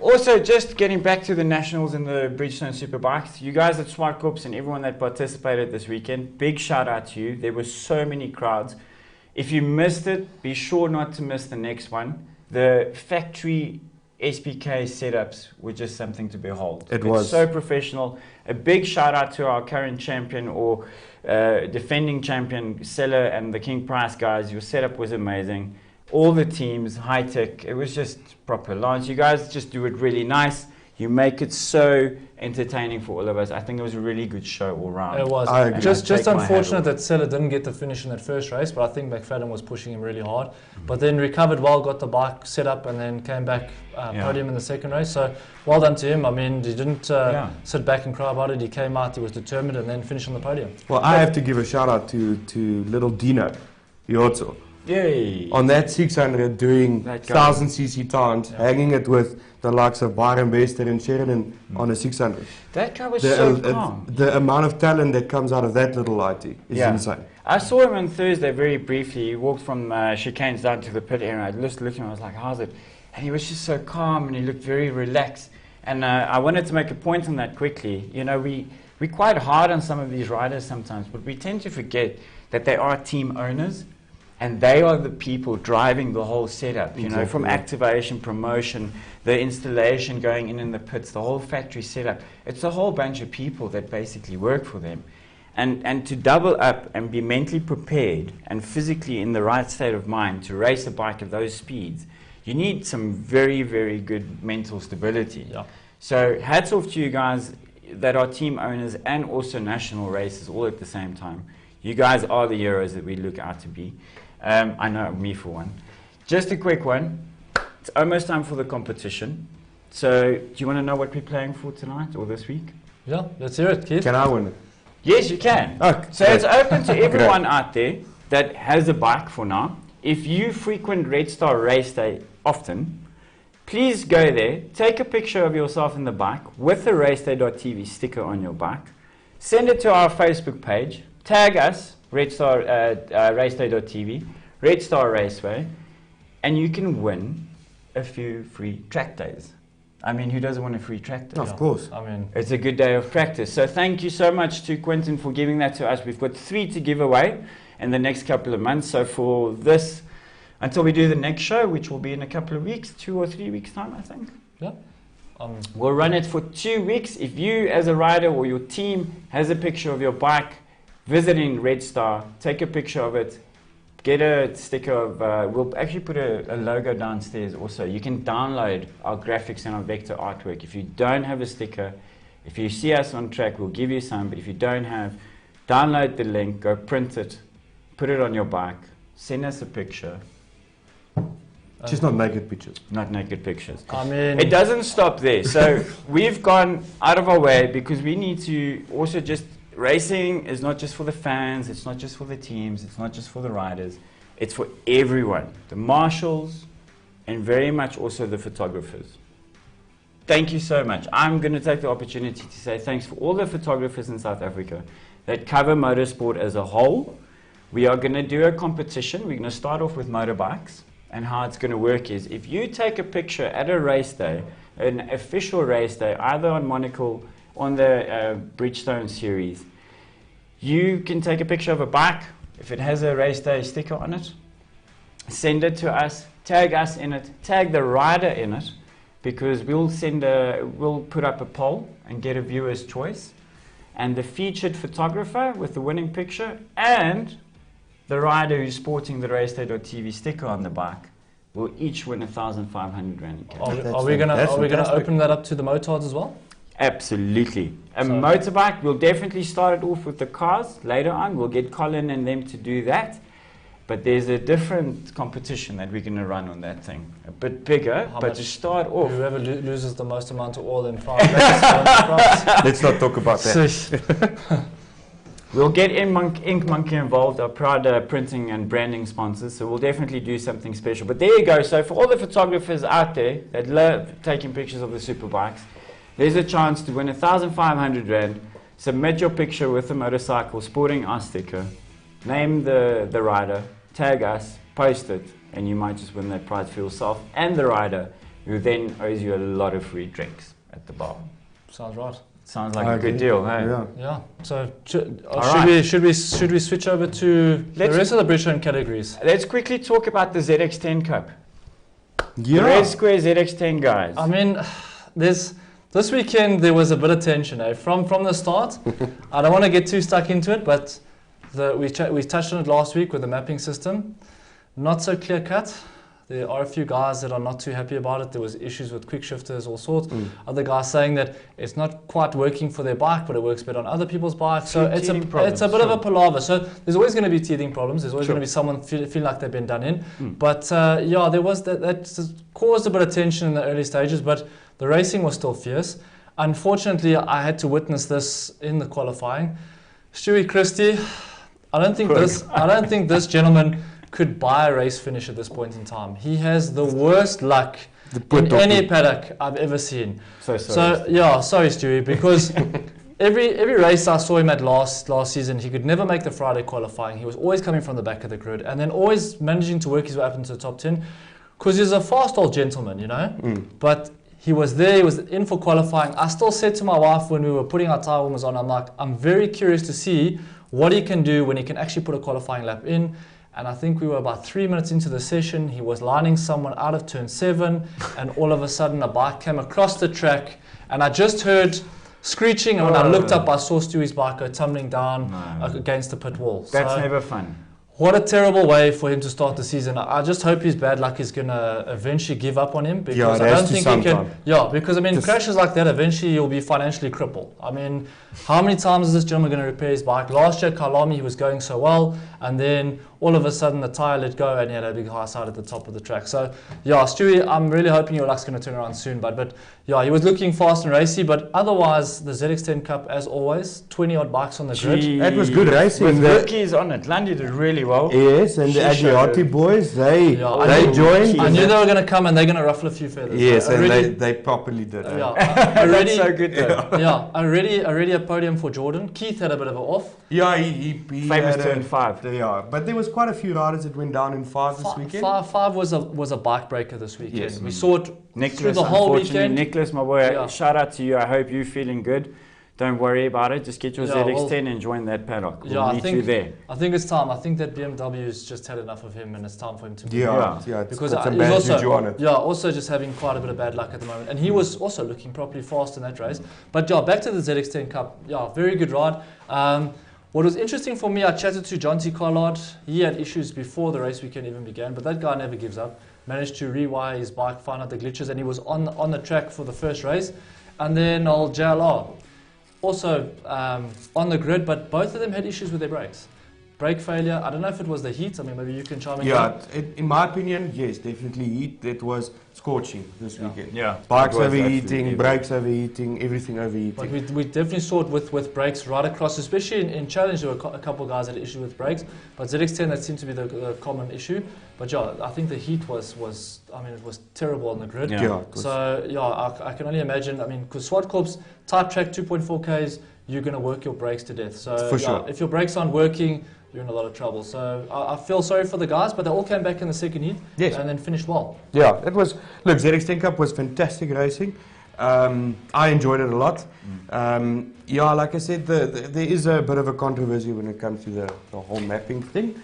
Also, just getting back to the nationals and the Bridgestone Superbikes, you guys at Swart Corps and everyone that participated this weekend, big shout out to you. There were so many crowds. If you missed it, be sure not to miss the next one. The factory SPK setups were just something to behold. It was so professional. A big shout out to our current champion or defending champion, Seller, and the King Price guys. Your setup was amazing. All the teams, high tech, it was just proper. Lance, you guys just do it really nice. You make it so entertaining for all of us. I think it was a really good show all round. It was. I agree. Just Take my hat unfortunate off. that Seller didn't get the finish in that first race, but I think McFadden was pushing him really hard. But then recovered well, got the bike set up, and then came back podium in the second race. So well done to him. I mean, he didn't sit back and cry about it. He came out, he was determined, and then finished on the podium. Well, I have to give a shout out to little Dino Iotso. Yay! On that 600 doing That guy. 1000cc times, hanging it with the likes of Byron Bester and Sheridan on a 600. That guy was so The, calm. the amount of talent that comes out of that little lighty is Yeah. insane. I saw him on Thursday very briefly. He walked from chicanes down to the pit area. I just looked at him, I was like, how's it? And he was just so calm and he looked very relaxed. And I wanted to make a point on that quickly. You know, we're quite hard on some of these riders sometimes, but we tend to forget that they are team owners and they are the people driving the whole setup, you know, from activation, promotion, the installation going in the pits, the whole factory setup. It's a whole bunch of people that basically work for them. And to double up and be mentally prepared and physically in the right state of mind to race a bike at those speeds, you need some very, very good mental stability. Yeah. So hats off to you guys that are team owners and also national races all at the same time. You guys are the heroes that we look out to be. I know, me for one. Just a quick one. It's almost time for the competition. So do you want to know what we're playing for tonight or this week? Yeah, let's hear it, Keith. Can I win it? Yes, you can. Oh, So it's open to everyone out there that has a bike for now. If you frequent RedStar Raceday often, please go there, take a picture of yourself in the bike with the RaceDayTV sticker on your bike, send it to our Facebook page, tag us, RaceDayTV, RedStar Raceway, and you can win a few free track days. I mean, who doesn't want a free track day? Of course. I mean, It's a good day of practice. So thank you so much to Quentin for giving that to us. We've got 3 to give away in the next couple of months. So for this, until we do the next show, which will be in a couple of weeks, 2 or 3 weeks time, I think. yeah. We'll run it for 2 weeks. If you as a rider or your team has a picture of your bike visiting Red Star, take a picture of it, get a sticker of, we'll actually put a logo downstairs also. You can download our graphics and our vector artwork. If you don't have a sticker, if you see us on track, we'll give you some, but if you don't have, download the link, go print it, put it on your bike, send us a picture. Just not naked pictures. Not naked pictures. I mean, It doesn't stop there. So we've gone out of our way because we need to also just, racing is not just for the fans, it's not just for the teams, it's not just for the riders, it's for everyone. The marshals and very much also the photographers. Thank you so much. I'm going to take the opportunity to say thanks for all the photographers in South Africa that cover motorsport as a whole. We are going to do a competition. We're going to start off with motorbikes. And how it's going to work is if you take a picture at a race day, an official race day, either on Monocle, on the Bridgestone series, you can take a picture of a bike, if it has a race day sticker on it, send it to us, tag us in it, tag the rider in it, because we'll put up a poll and get a viewer's choice, and the featured photographer with the winning picture and the rider who's sporting the RaceDayTV sticker on the bike will each win 1,500 rand in cash. are we gonna fantastic. open that up to the motards as well? Absolutely. A So- motorbike, we'll definitely start it off with the cars later on. We'll get Colin and them to do that. But there's a different competition that we're going to run on that thing. A bit bigger, How but much? to start off. Whoever loses the most amount of oil in 5 races wins the prize. Let's not talk about that. We'll get Ink Monkey involved, our proud printing and branding sponsors, so we'll definitely do something special. But there you go. So for all the photographers out there that love taking pictures of the superbikes, there's a chance to win 1,500 rand. Submit your picture with the motorcycle sporting our sticker, name the rider, tag us, post it, and you might just win that prize for yourself and the rider, who then owes you a lot of free drinks at the bar. Sounds right. Sounds like a good deal, hey? Yeah. So should we switch over to the rest of the Bridgestone categories? Let's quickly talk about the ZX10 Cup. Yeah. The RedSquare ZX10 guys. I mean, this weekend there was a bit of tension, eh? From the start. I don't want to get too stuck into it, but we touched on it last week with the mapping system. Not so clear cut. There are a few guys that are not too happy about it. There was issues with quick shifters, all sorts. Other guys saying that it's not quite working for their bike, but it works better on other people's bikes. So it's a bit of a palaver. So there's always going to be teething problems. There's always going to be someone feeling like they've been done in. But yeah, there was that caused a bit of tension in the early stages, but the racing was still fierce. Unfortunately, I had to witness this in the qualifying. Stewie Christie, I don't think this gentleman could buy a race finish at this point in time. He has the worst luck in any paddock I've ever seen. So yeah, sorry Stewie, because every race I saw him at last season, he could never make the Friday qualifying. He was always coming from the back of the grid and then always managing to work his way up into the top 10 because he's a fast old gentleman, you know. But he was there, he was in for qualifying. I still said to my wife when we were putting our tire warmers on, I'm like, I'm very curious to see what he can do when he can actually put a qualifying lap in. And I think we were about 3 minutes into the session. He was lining someone out of turn 7, and all of a sudden a bike came across the track, and I just heard screeching. And when I looked up, I saw Stewie's bike go tumbling down against the pit wall. That's never fun. What a terrible way for him to start the season. I just hope his bad luck is going to eventually give up on him, because I don't think he can. Yeah, because I mean, crashes like that, eventually he'll be financially crippled. I mean, how many times is this gentleman going to repair his bike? Last year, Kalami, he was going so well, and then all of a sudden the tire let go and he had a big high side at the top of the track. So yeah, Stewie, I'm really hoping your luck's going to turn around soon, but yeah, he was looking fast and racy, but otherwise the ZX10 Cup, as always, 20 odd bikes on the grid. That was good racing. With rookies on it, Landy did really well. Yes, and the Adriati boys, they joined. I knew they were going to come and they're going to ruffle a few feathers. Yes, and they properly did. Yeah, already so good though. Yeah, already a podium for Jordan. Keith had a bit of an off. Yeah, he famous turn 5. Yeah, but there was quite a few riders that went down in 5 this weekend. 5 was a bike breaker this weekend. Yes. We saw it Nicholas, through the whole weekend. Nicholas, my boy, shout out to you. I hope you're feeling good. Don't worry about it. Just get your ZX10 and join that paddock. We'll meet you there. I think it's time. I think that BMW's just had enough of him, and it's time for him to move. Yeah. Because he's also just having quite a bit of bad luck at the moment, and he was also looking properly fast in that race. But yeah, back to the ZX10 Cup. Yeah, very good ride. What was interesting for me, I chatted to Jonty Collard. He had issues before the race weekend even began, but that guy never gives up. Managed to rewire his bike, find out the glitches, and he was on the track for the first race. And then old JLR, also on the grid, but both of them had issues with their brakes. Brake failure, I don't know if it was the heat. I mean, maybe you can chime in. Yeah, in my opinion, yes, definitely heat. It was scorching this weekend. Yeah. Bikes overheating, brakes overheating, everything overheating. But we definitely saw it with brakes right across, especially in challenge. There were a couple of guys that had issues with brakes, but ZX10, that seemed to be the common issue. But yeah, I think the heat was it was terrible on the grid. So yeah, I can only imagine. I mean, because Swat Corp's type track 2.4 Ks, you're going to work your brakes to death. So for sure, if your brakes aren't working, you're in a lot of trouble. So I feel sorry for the guys, but they all came back in the second heat and then finished well. Yeah, it was. Look, ZX10 Cup was fantastic racing. I enjoyed it a lot. Yeah, like I said, there is a bit of a controversy when it comes to the whole mapping thing.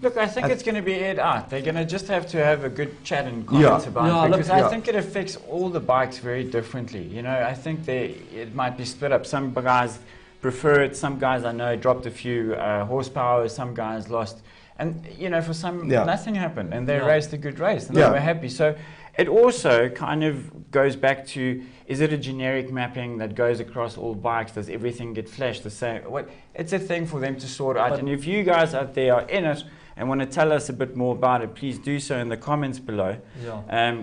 Look, I think it's going to be aired out. They're going to just have to have a good chat and comment about it, because I think it affects all the bikes very differently. You know, I think it might be split up. Some guys prefer it. Some guys I know dropped a few horsepower. Some guys lost. And, you know, for some, nothing happened. And they raced a good race and they were happy. So it also kind of goes back to, is it a generic mapping that goes across all bikes? Does everything get flashed the same? It's a thing for them to sort out. And if you guys out there are in it and want to tell us a bit more about it, please do so in the comments below.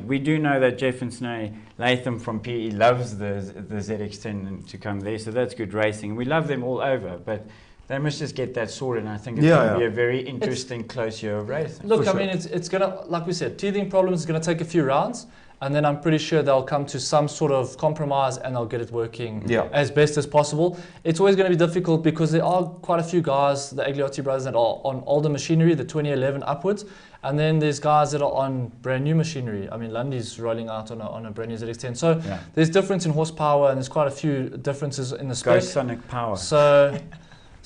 We do know that Jeff and Snowy Latham from PE loves the ZX10 to come there, so that's good racing. We love them all over, but they must just get that sorted, and I think it's going to be a very interesting, close year of racing. Look, I mean, it's going to, like we said, teething problems is going to take a few rounds, and then I'm pretty sure they'll come to some sort of compromise and they'll get it working as best as possible. It's always going to be difficult because there are quite a few guys, the Agliotti brothers, that are on older machinery, the 2011 upwards, and then there's guys that are on brand new machinery. I mean, Lundy's rolling out on a brand new ZX10. So there's difference in horsepower, and there's quite a few differences in the spec. Sonic power.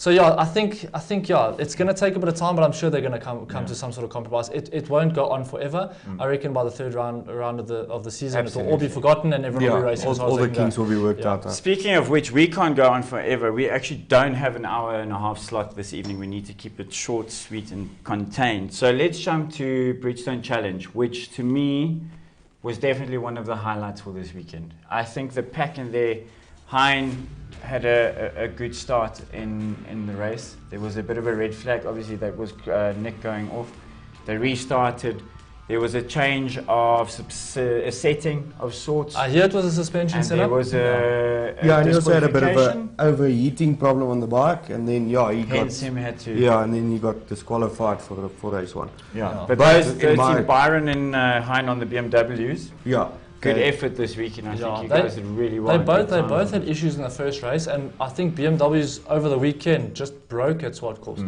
So yeah, I think it's going to take a bit of time, but I'm sure they're going to come to some sort of compromise. It won't go on forever. I reckon by the third round of the season, it will all be forgotten and everyone will be racing. All the kinks will be worked out. Speaking of which, we can't go on forever. We actually don't have an hour and a half slot this evening. We need to keep it short, sweet, and contained. So let's jump to Bridgestone Challenge, which to me was definitely one of the highlights for this weekend. I think the pack in there, Hein had a good start in the race. There was a bit of a red flag, obviously that was Nick going off. They restarted. There was a change of a setting of sorts. I hear it was a suspension setup. There was and he also had a bit of an overheating problem on the bike, and then and then he got disqualified for race one. But those team Byron and Hein on the BMWs. Good effort this weekend. I think you guys did really well. They both had issues in the first race, and I think BMWs over the weekend just broke at SWAT course.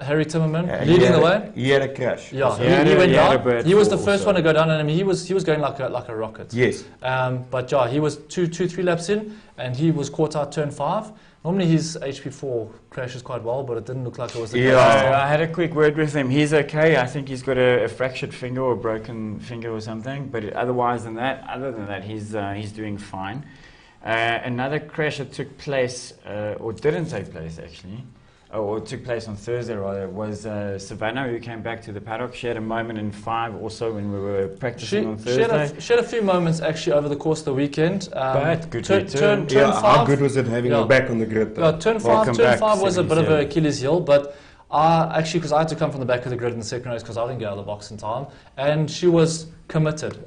Harry Timmerman leading the way. He had a crash. He went down. He was the first one to go down, and I mean, he was going like a rocket. Yes. But he was 3 laps in, and he was caught out turn 5. Normally his HP4 crashes quite well, but it didn't look like it was the case. I had a quick word with him. He's okay. I think he's got a fractured finger or a broken finger or something. But other than that, he's doing fine. Another crash that took place, or didn't take place actually, or took place on Thursday rather, was Savannah, who came back to the paddock. She had a moment in 5 also when we were practicing on Thursday. She had a few moments actually over the course of the weekend. But good return. Turn 5, how good was it having her back on the grid though? Turn 5 was a bit of an Achilles heel, but actually, because I had to come from the back of the grid in the second race because I didn't get out of the box in time, and she was committed.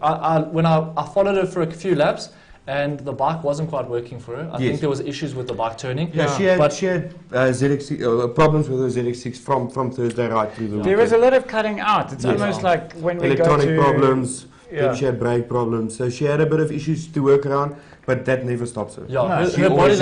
When I followed her for a few laps, and the bike wasn't quite working for her. I think there was issues with the bike turning. She had ZX6, problems with her ZX6 from Thursday right through the weekend. There was a lot of cutting out. It's almost like when we electronic problems. Then she had brake problems. So she had a bit of issues to work around, but that never stops her. Her body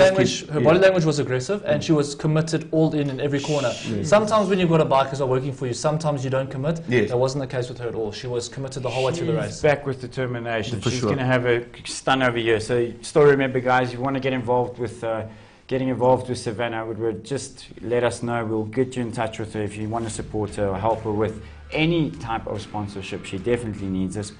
language was aggressive, and she was committed all in every corner. Sometimes when you've got a bike that's not working for you, sometimes you don't commit. That wasn't the case with her at all. She was committed the whole way through the race. Back with determination. She's going to have a stun over here. So still remember, guys, if you want to get involved with Savannah, would just let us know. We'll get you in touch with her if you want to support her or help her with any type of sponsorship. She definitely needs us.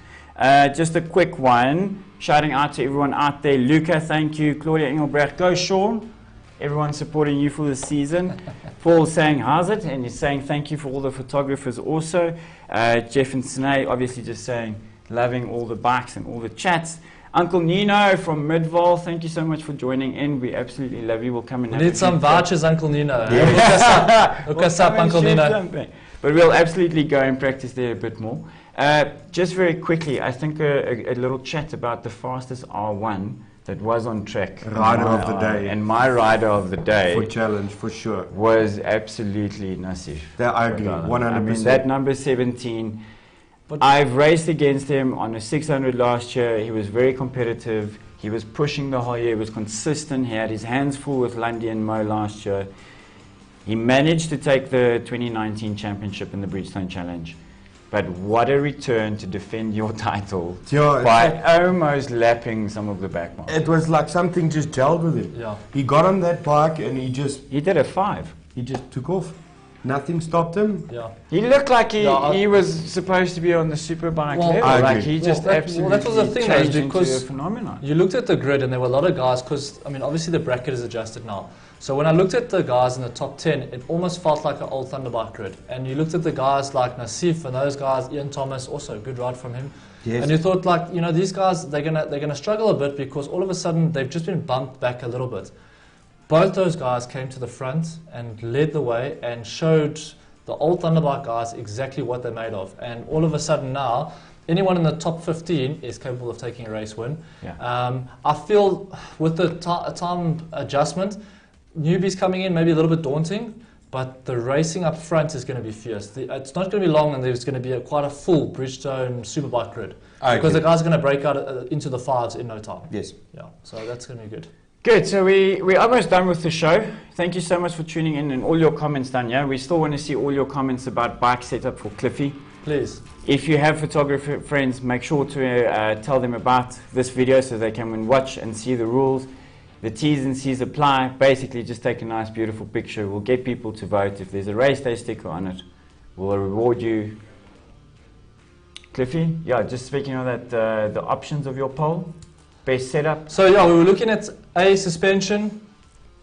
Just a quick one, shouting out to everyone out there. Luca, thank you. Claudia Engelbrecht, go Sean. Everyone supporting you for the season. Paul saying, how's it? And he's saying thank you for all the photographers also. Jeff and Snay obviously just saying, loving all the bikes and all the chats. Uncle Nino from Melville, thank you so much for joining in. We absolutely love you. We'll come and need some vouchers, Uncle Nino. Look us up, Uncle Nino. But we'll absolutely go and practice there a bit more. Just very quickly, I think a little chat about the fastest R1 that was on track. Rider of the day. And my rider of the day. For challenge, for sure. Was absolutely Nassif. I agree, 100%. I mean, that number 17, but I've raced against him on a 600 last year. He was very competitive. He was pushing the whole year. He was consistent. He had his hands full with Lundy and Mo last year. He managed to take the 2019 championship in the Bridgestone Challenge. But what a return to defend your title by almost lapping some of the back marks. It was like something just gelled with him. He got on that bike and he did a 5. He just took off. Nothing stopped him. He looked like he was supposed to be on the superbike level. Like he just absolutely that was the thing, though, because a phenomenon. You looked at the grid and there were a lot of guys, because I mean obviously the bracket is adjusted now. So when I looked at the guys in the top 10, it almost felt like an old Thunderbike grid. And you looked at the guys like Nassif and those guys, Ian Thomas, also a good ride from him. Yes. And you thought, like, you know, these guys, they're gonna struggle a bit because all of a sudden they've just been bumped back a little bit. Both those guys came to the front and led the way and showed the old Thunderbike guys exactly what they're made of. And all of a sudden now, anyone in the top 15 is capable of taking a race win. I feel with the time adjustment, newbies coming in maybe a little bit daunting, but the racing up front is going to be fierce. It's not going to be long, and there's going to be quite a full Bridgestone Superbike grid. Because the guys are going to break out into the 5s in no time. Yes. Yeah, so that's going to be good. Good, so we're almost done with the show. Thank you so much for tuning in and all your comments done, yeah? We still want to see all your comments about bike setup for Cliffy. Please. If you have photographer friends, make sure to tell them about this video so they can watch and see the rules. The T's and C's apply. Basically, just take a nice, beautiful picture. We'll get people to vote. If there's a race day sticker on it, we'll reward you. Cliffy, yeah, just speaking of that, the options of your poll, best setup. So yeah, we were looking at A, suspension,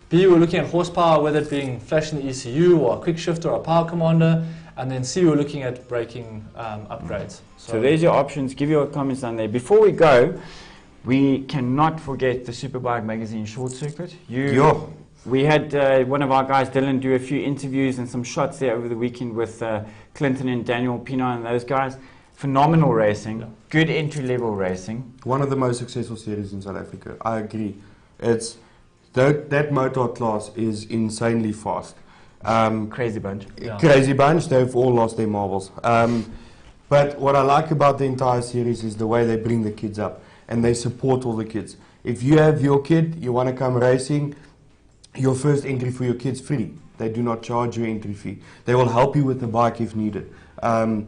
B, we were looking at horsepower, whether it being flash in the ECU or a quick shifter or a power commander, and then C, we were looking at braking upgrades. So there's your options. Give your comments down there. Before we go, we cannot forget the Superbike magazine short circuit. We had one of our guys, Dylan, do a few interviews and some shots there over the weekend with Clinton and Daniel Pino and those guys. Phenomenal racing, good entry-level racing. One of the most successful series in South Africa. I agree. It's that motor class is insanely fast. Crazy bunch. Yeah. Crazy bunch. They've all lost their marbles. But what I like about the entire series is the way they bring the kids up and they support all the kids. If you have your kid, you want to come racing, your first entry for your kid's free. They do not charge you entry fee. They will help you with the bike if needed.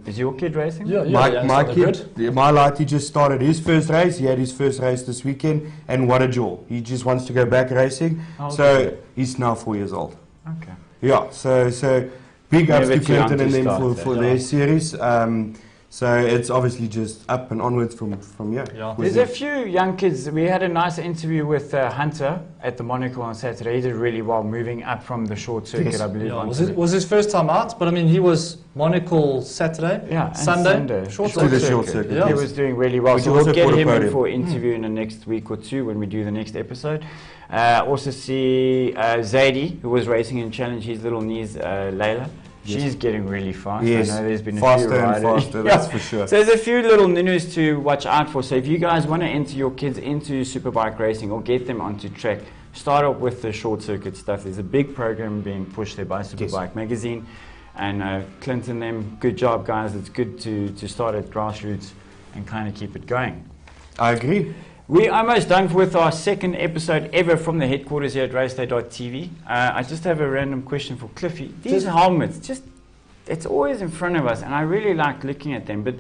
Is your kid racing? Yeah, my kid, my lad, he just started his first race. He had his first race this weekend, and what a joy. He just wants to go back racing. Okay. So he's now 4 years old. Okay. Yeah, so big ups to Clinton and them for their series. So it's obviously just up and onwards from here. Yeah. There's a few young kids. We had a nice interview with Hunter at the Monocle on Saturday. He did really well moving up from the short circuit, Yes. I believe. Yeah, was his first time out, but I mean, he was Monocle Saturday, Yeah, and Sunday, short circuit. Yeah. He was doing really well. Which So we'll also get put a him in podium. for interview in the next week or two when we do the next episode. Also see Zadie, who was racing in Challenge, his little niece, Layla. Yes. She's getting really fast. Yes, I know there's been a faster few and riders. faster, that's for sure. So there's a few little ninus to watch out for. So if you guys want to enter your kids into superbike racing or get them onto track, start off with the short circuit stuff. There's a big program being pushed there by Superbike magazine. And Clinton, them, good job, guys. It's good to start at grassroots and kind of keep it going. I agree. We're almost done with our second episode ever from the headquarters here at RaceDayTV. I just have a random question for Cliffy. These helmets, it's always in front of us, and I really like looking at them, but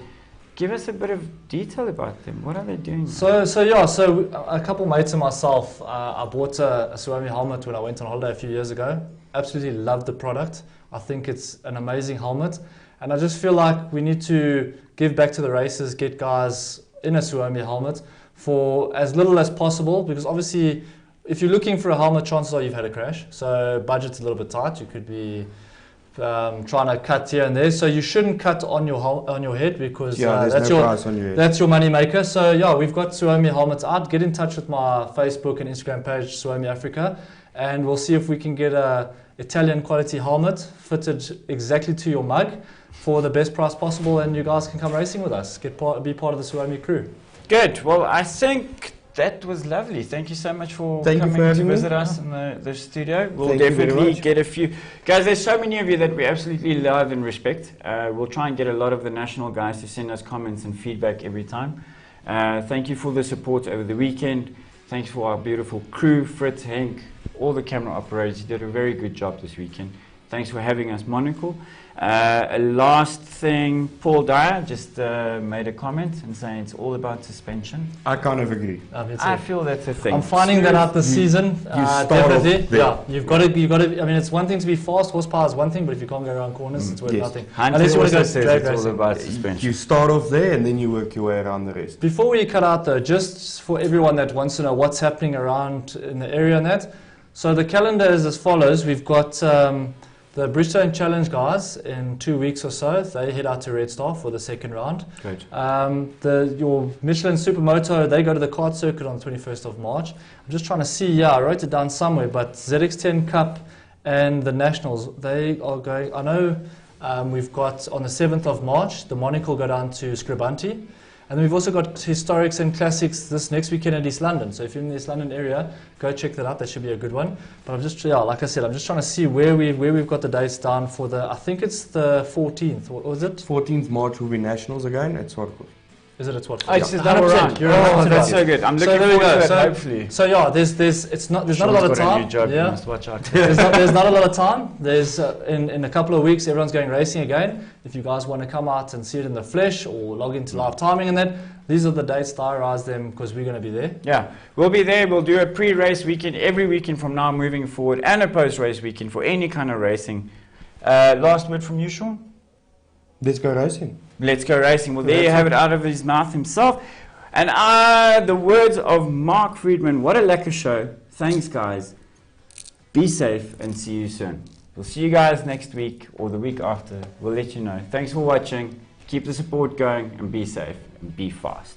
give us a bit of detail about them. What are they doing? So a couple mates and myself, I bought a SUOMY helmet when I went on holiday a few years ago. Absolutely loved the product. I think it's an amazing helmet, and I just feel like we need to give back to the racers, get guys in a SUOMY helmet for as little as possible, because obviously if you're looking for a helmet, chances are you've had a crash, so budget's a little bit tight. You could be trying to cut here and there, so you shouldn't cut on your head, because that's your money maker. So yeah, we've got SUOMY helmets out. Get in touch with my Facebook and Instagram page, SUOMY Africa, and we'll see if we can get a Italian quality helmet fitted exactly to your mug for the best price possible, and you guys can come racing with us, be part of the SUOMY crew. Good. Well, I think that was lovely. Thank you so much for coming to visit us in the studio. We'll definitely get a few. Guys, there's so many of you that we absolutely love and respect. We'll try and get a lot of the national guys to send us comments and feedback every time. Thank you for the support over the weekend. Thanks for our beautiful crew, Fritz, Henk, all the camera operators. You did a very good job this weekend. Thanks for having us, Monocle. A last thing, Paul Dyer just made a comment and saying it's all about suspension. I kind of agree. I feel that's a thing. I'm finding that out this season. Definitely. Yeah, you've got to. I mean, it's one thing to be fast. Horsepower is one thing, but if you can't go around corners, it's worth nothing. Unless you want to go straight racing. It's all about suspension. You start off there and then you work your way around the rest. Before we cut out though, just for everyone that wants to know what's happening around in the area and that. So the calendar is as follows. We've got the Bridgestone Challenge guys in 2 weeks or so. They head out to Red Star for the second round. Great. Your Michelin Supermoto, they go to the kart circuit on the 21st of March. I'm just trying to see, I wrote it down somewhere, but ZX10 Cup and the Nationals, they are going. I know we've got on the 7th of March, the Monocle go down to Scribanti. And then we've also got historics and classics this next weekend in East London. So if you're in the East London area, go check that out. That should be a good one. But I'm just, like I said, I'm just trying to see where we've got the dates down for the, I think it's the 14th. What was it? 14th March will be Nationals again at Swat. Is it at Swat? Oh, it's just double 100%. round. You're That's so good. I'm looking forward to it, hopefully. So yeah, there's not a lot of time. Yeah. Must watch out. there's not a lot of time. There's in a couple of weeks, everyone's going racing again. If you guys want to come out and see it in the flesh or log into live timing and that, these are the dates. Diarise them because we're going to be there. Yeah, we'll be there. We'll do a pre-race weekend every weekend from now moving forward, and a post-race weekend for any kind of racing. Last word from you, Sean? Let's go racing. Let's go racing. Well, there you have it out of his mouth himself. And the words of Mark Friedman. What a lekker show. Thanks, guys. Be safe and see you soon. We'll see you guys next week or the week after. We'll let you know. Thanks for watching. Keep the support going and be safe and be fast.